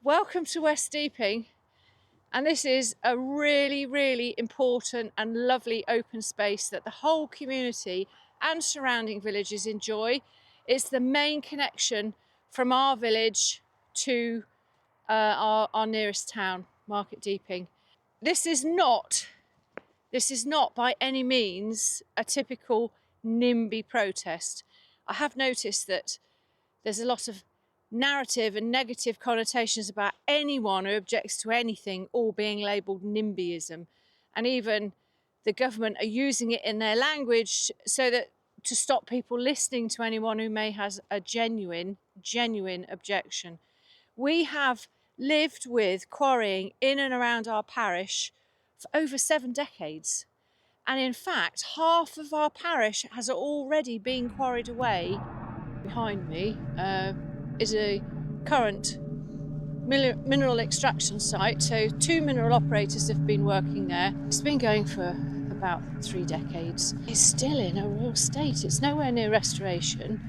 Welcome to West Deeping, and this is a really important and lovely open space that the whole community and surrounding villages enjoy. It's the main connection from our village to our nearest town, Market Deeping. This is not by any means a typical NIMBY protest. I have noticed that there's a lot of narrative and negative connotations about anyone who objects to anything all being labelled NIMBYism, and even the government are using it in their language so that to stop people listening to anyone who may have a genuine objection. We have lived with quarrying in and around our parish for over 7 decades, and in fact half of our parish has already been quarried away. Behind me is a current mineral extraction site. So 2 mineral operators have been working there. It's been going for about 3 decades. It's still in a real state. It's nowhere near restoration.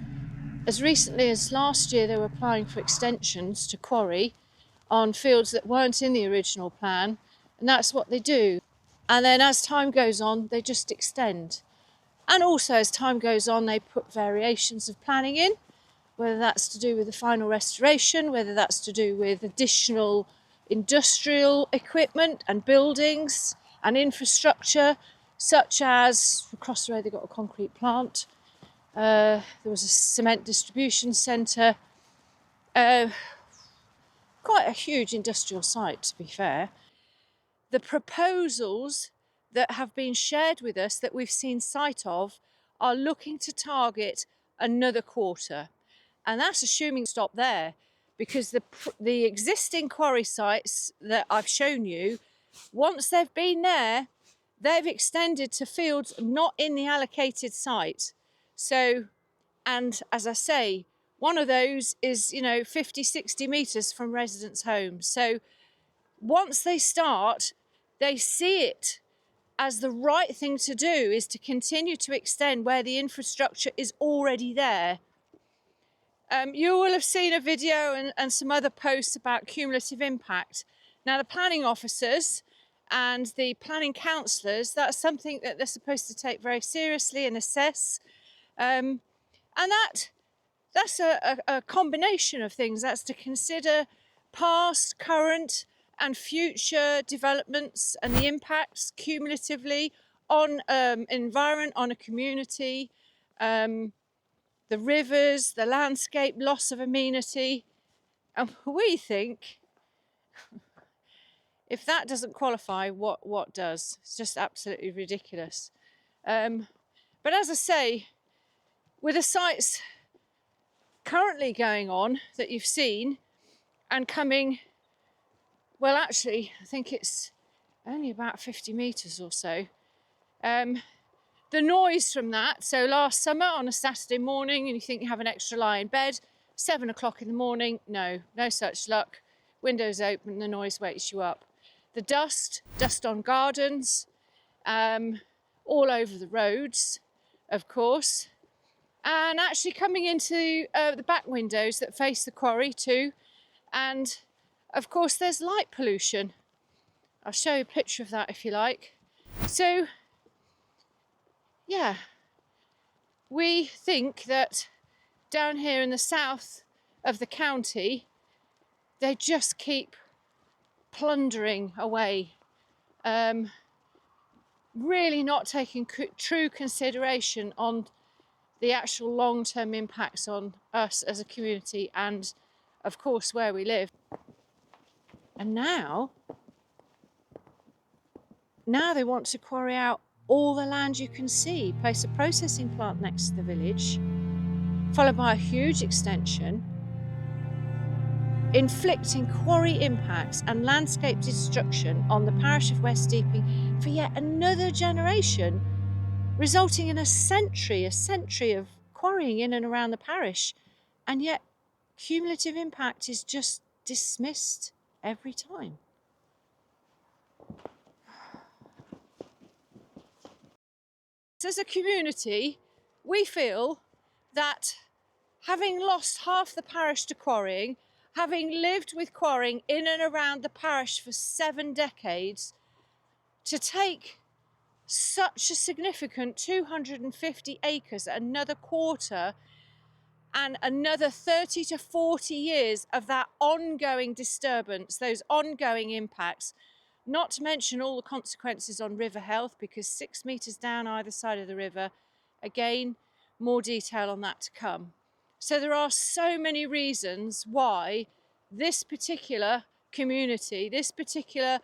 As recently as last year, they were applying for extensions to quarry on fields that weren't in the original plan, and that's what they do. And then as time goes on, they just extend. And also as time goes on, they put variations of planning in, whether that's to do with the final restoration, whether that's to do with additional industrial equipment and buildings and infrastructure, such as across the road they've got a concrete plant, there was a cement distribution centre, quite a huge industrial site, to be fair. The proposals that have been shared with us that we've seen sight of are looking to target another quarter. And that's assuming stop there, because the existing quarry sites that I've shown you, once they've been there, they've extended to fields not in the allocated site. So, and as I say, one of those is, 50, 60 metres from residents' homes. So once they start, they see it as the right thing to do is to continue to extend where the infrastructure is already there. You will have seen a video and some other posts about cumulative impact. Now, the planning officers and the planning councillors, that's something that they're supposed to take very seriously and assess. And that's a combination of things. That's to consider past, current and future developments and the impacts cumulatively on environment, on a community, the rivers, the landscape, loss of amenity. And we think, if that doesn't qualify, what does? It's just absolutely ridiculous. But as I say, with the sites currently going on that you've seen and coming, well, actually, I think it's only about 50 metres or so. The noise from that, so last summer on a Saturday morning and you think you have an extra lie in bed, 7 o'clock in the morning, no such luck. Windows open, the noise wakes you up. The dust on gardens, all over the roads, of course. And actually coming into the back windows that face the quarry too. And of course there's light pollution. I'll show you a picture of that if you like. So, yeah, we think that down here in the south of the county, they just keep plundering away, really not taking true consideration on the actual long-term impacts on us as a community and, of course, where we live. And now they want to quarry out all the land you can see, place a processing plant next to the village, followed by a huge extension, inflicting quarry impacts and landscape destruction on the parish of West Deeping for yet another generation, resulting in a century of quarrying in and around the parish. And yet cumulative impact is just dismissed every time. As a community, we feel that having lost half the parish to quarrying having lived with quarrying in and around the parish for 7 decades, to take such a significant 250 acres, another quarter, and another 30 to 40 years of that ongoing disturbance, those ongoing impacts, not to mention all the consequences on river health, because 6 metres down either side of the river, again, more detail on that to come. So there are so many reasons why this particular community, this particular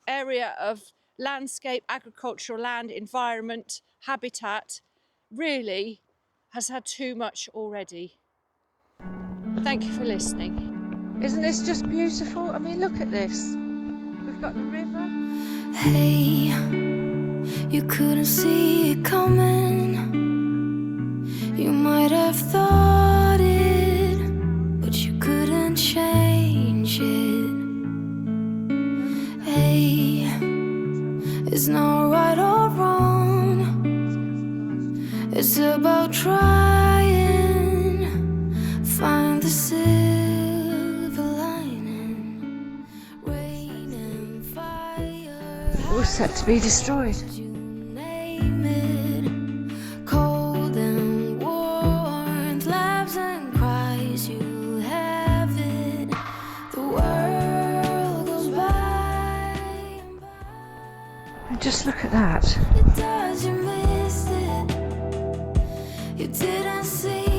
area of landscape, agricultural land, environment, habitat, really has had too much already. Thank you for listening. Isn't this just beautiful? I mean, look at this. We've got the river. Hey, you couldn't see it coming. You might have thought it, but you couldn't change it. Hey, it's not right or wrong. It's about trying, find the silver lining. Rain and fire, All set to be destroyed. you name it. Cold and warmth, laughs and cries, you have it. The world goes by and by. And just look at that. It does, you missed it. You didn't see